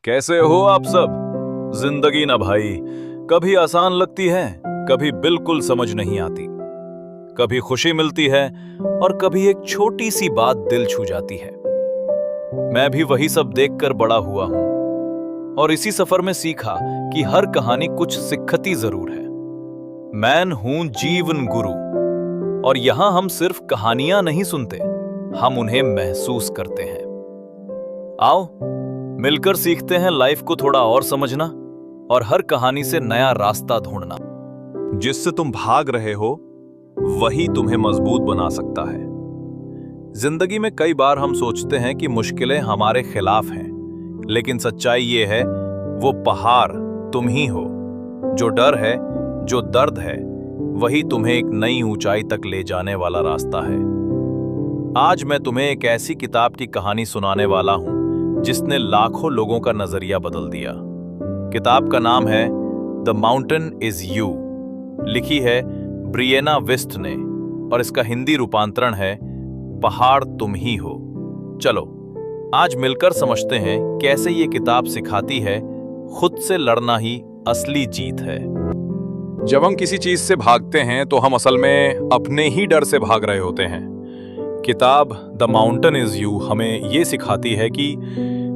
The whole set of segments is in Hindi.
कैसे हो आप सब। जिंदगी ना भाई कभी आसान लगती है, कभी बिल्कुल समझ नहीं आती। कभी खुशी मिलती है और कभी एक छोटी सी बात दिल छू जाती है। मैं भी वही सब देखकर बड़ा हुआ हूं और इसी सफर में सीखा कि हर कहानी कुछ सिखती जरूर है। मैं हूं जीवन गुरु और यहां हम सिर्फ कहानियां नहीं सुनते, हम उन्हें महसूस करते हैं। आओ मिलकर सीखते हैं लाइफ को थोड़ा और समझना और हर कहानी से नया रास्ता ढूंढना। जिससे तुम भाग रहे हो वही तुम्हें मजबूत बना सकता है। जिंदगी में कई बार हम सोचते हैं कि मुश्किलें हमारे खिलाफ हैं, लेकिन सच्चाई ये है वो पहाड़ तुम ही हो। जो डर है, जो दर्द है, वही तुम्हें एक नई ऊंचाई तक ले जाने वाला रास्ता है। आज मैं तुम्हें एक ऐसी किताब की कहानी सुनाने वाला हूं जिसने लाखों लोगों का नजरिया बदल दिया। किताब का नाम है द माउंटेन इज यू, लिखी है ब्रिएना विस्ट ने और इसका हिंदी रूपांतरण है पहाड़ तुम ही हो। चलो आज मिलकर समझते हैं कैसे ये किताब सिखाती है खुद से लड़ना ही असली जीत है। जब हम किसी चीज से भागते हैं तो हम असल में अपने ही डर से भाग रहे होते हैं। किताब द माउंटेन इज यू हमें ये सिखाती है कि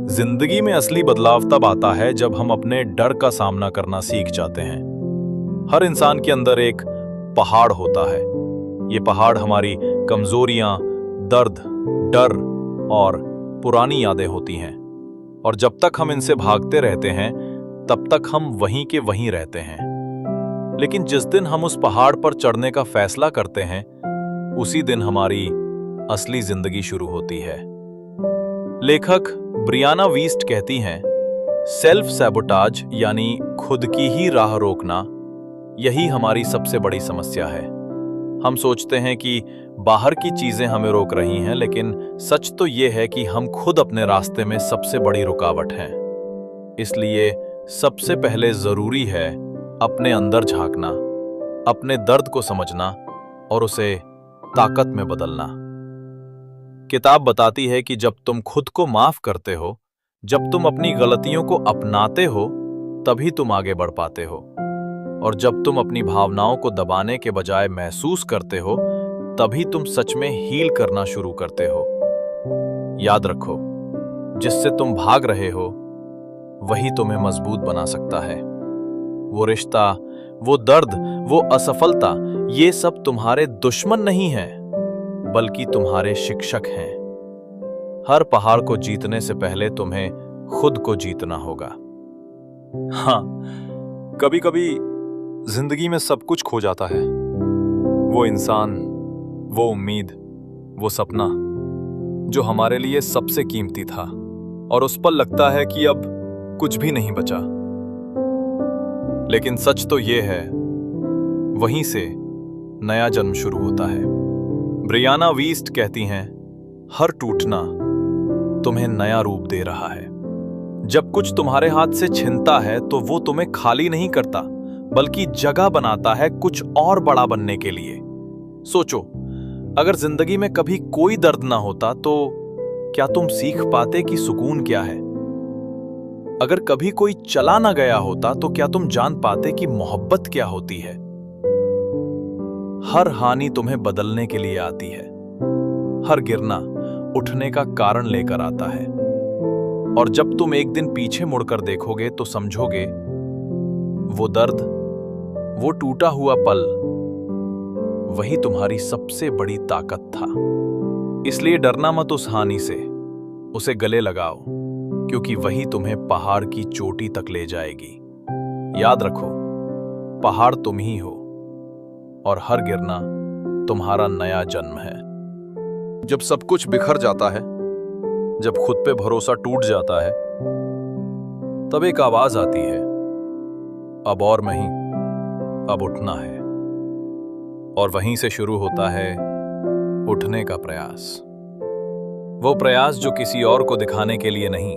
जिंदगी में असली बदलाव तब आता है जब हम अपने डर का सामना करना सीख जाते हैं। हर इंसान के अंदर एक पहाड़ होता है। ये पहाड़ हमारी कमजोरियां, दर्द, डर और पुरानी यादें होती हैं, और जब तक हम इनसे भागते रहते हैं तब तक हम वहीं के वहीं रहते हैं। लेकिन जिस दिन हम उस पहाड़ पर चढ़ने का फैसला करते हैं उसी दिन हमारी असली जिंदगी शुरू होती है। लेखक ब्रियाना वीस्ट कहती हैं, सेल्फ सैबोटाज यानी खुद की ही राह रोकना, यही हमारी सबसे बड़ी समस्या है। हम सोचते हैं कि बाहर की चीजें हमें रोक रही हैं, लेकिन सच तो यह है कि हम खुद अपने रास्ते में सबसे बड़ी रुकावट हैं। इसलिए सबसे पहले जरूरी है अपने अंदर झांकना, अपने दर्द को समझना और उसे ताकत में बदलना। किताब बताती है कि जब तुम खुद को माफ करते हो, जब तुम अपनी गलतियों को अपनाते हो, तभी तुम आगे बढ़ पाते हो। और जब तुम अपनी भावनाओं को दबाने के बजाय महसूस करते हो, तभी तुम सच में हील करना शुरू करते हो। याद रखो, जिससे तुम भाग रहे हो वही तुम्हें मजबूत बना सकता है। वो रिश्ता, वो दर्द, वो असफलता, ये सब तुम्हारे दुश्मन नहीं हैं, बल्कि तुम्हारे शिक्षक हैं। हर पहाड़ को जीतने से पहले तुम्हें खुद को जीतना होगा। हाँ, कभी कभी जिंदगी में सब कुछ खो जाता है। वो इंसान, वो उम्मीद, वो सपना जो हमारे लिए सबसे कीमती था, और उस पर लगता है कि अब कुछ भी नहीं बचा। लेकिन सच तो ये है, वहीं से नया जन्म शुरू होता है। ब्रियाना वीस्ट कहती हैं, हर टूटना तुम्हें नया रूप दे रहा है। जब कुछ तुम्हारे हाथ से छिनता है तो वो तुम्हें खाली नहीं करता, बल्कि जगह बनाता है कुछ और बड़ा बनने के लिए। सोचो, अगर जिंदगी में कभी कोई दर्द ना होता तो क्या तुम सीख पाते कि सुकून क्या है? अगर कभी कोई चला ना गया होता तो क्या तुम जान पाते कि मोहब्बत क्या होती है? हर हानि तुम्हें बदलने के लिए आती है। हर गिरना उठने का कारण लेकर आता है। और जब तुम एक दिन पीछे मुड़कर देखोगे तो समझोगे वो दर्द, वो टूटा हुआ पल, वही तुम्हारी सबसे बड़ी ताकत था। इसलिए डरना मत उस हानि से, उसे गले लगाओ, क्योंकि वही तुम्हें पहाड़ की चोटी तक ले जाएगी। याद रखो, पहाड़ तुम ही हो और हर गिरना तुम्हारा नया जन्म है। जब सब कुछ बिखर जाता है, जब खुद पे भरोसा टूट जाता है, तब एक आवाज आती है, अब और नहीं, अब उठना है। और वहीं से शुरू होता है उठने का प्रयास। वो प्रयास जो किसी और को दिखाने के लिए नहीं,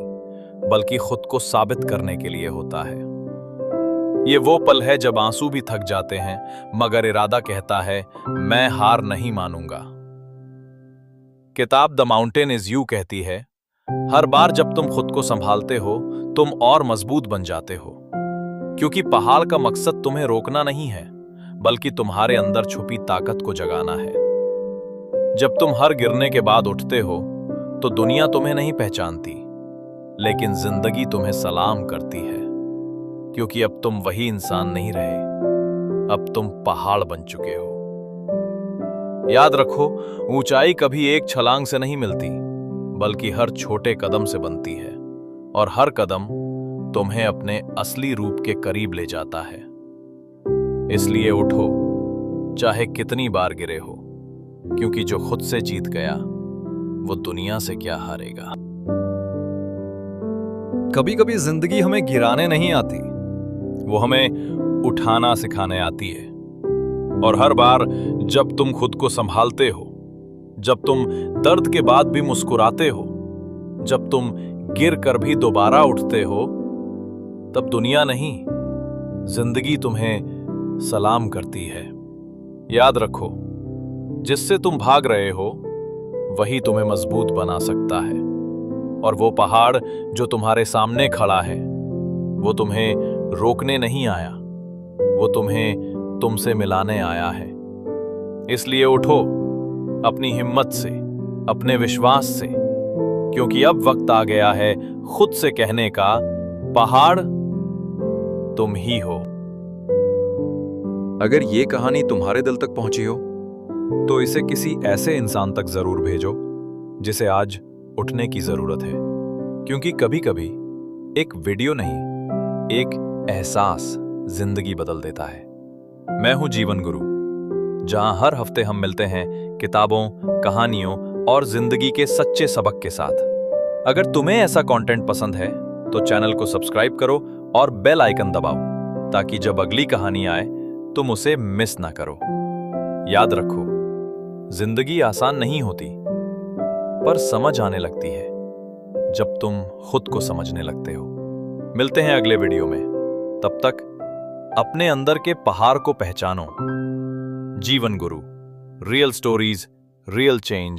बल्कि खुद को साबित करने के लिए होता है। ये वो पल है जब आंसू भी थक जाते हैं, मगर इरादा कहता है मैं हार नहीं मानूंगा। किताब द माउंटेन इज यू कहती है, हर बार जब तुम खुद को संभालते हो तुम और मजबूत बन जाते हो, क्योंकि पहाड़ का मकसद तुम्हें रोकना नहीं है, बल्कि तुम्हारे अंदर छुपी ताकत को जगाना है। जब तुम हर गिरने के बाद उठते हो तो दुनिया तुम्हें नहीं पहचानती, लेकिन जिंदगी तुम्हें सलाम करती है, क्योंकि अब तुम वही इंसान नहीं रहे, अब तुम पहाड़ बन चुके हो। याद रखो, ऊंचाई कभी एक छलांग से नहीं मिलती, बल्कि हर छोटे कदम से बनती है, और हर कदम तुम्हें अपने असली रूप के करीब ले जाता है। इसलिए उठो, चाहे कितनी बार गिरे हो, क्योंकि जो खुद से जीत गया वो दुनिया से क्या हारेगा। कभी कभी जिंदगी हमें गिराने नहीं आती, वो हमें उठाना सिखाने आती है। और हर बार जब तुम खुद को संभालते हो, जब तुम दर्द के बाद भी मुस्कुराते हो, जब तुम गिर कर भी दोबारा उठते हो, तब दुनिया नहीं, जिंदगी तुम्हें सलाम करती है। याद रखो, जिससे तुम भाग रहे हो वही तुम्हें मजबूत बना सकता है, और वो पहाड़ जो तुम्हारे सामने खड़ा है वो तुम्हें रोकने नहीं आया, वो तुम्हें तुमसे मिलाने आया है। इसलिए उठो, अपनी हिम्मत से, अपने विश्वास से, क्योंकि अब वक्त आ गया है खुद से कहने का, पहाड़ तुम ही हो। अगर ये कहानी तुम्हारे दिल तक पहुंची हो तो इसे किसी ऐसे इंसान तक जरूर भेजो जिसे आज उठने की जरूरत है, क्योंकि कभी कभी एक वीडियो नहीं, एक एहसास जिंदगी बदल देता है। मैं हूं जीवन गुरु, जहां हर हफ्ते हम मिलते हैं किताबों, कहानियों और जिंदगी के सच्चे सबक के साथ। अगर तुम्हें ऐसा कंटेंट पसंद है तो चैनल को सब्सक्राइब करो और बेल आइकन दबाओ, ताकि जब अगली कहानी आए तुम उसे मिस ना करो। याद रखो, जिंदगी आसान नहीं होती, पर समझ आने लगती है जब तुम खुद को समझने लगते हो। मिलते हैं अगले वीडियो में, तब तक अपने अंदर के पहाड़ को पहचानो। जीवन गुरु, रियल स्टोरीज, रियल चेंज।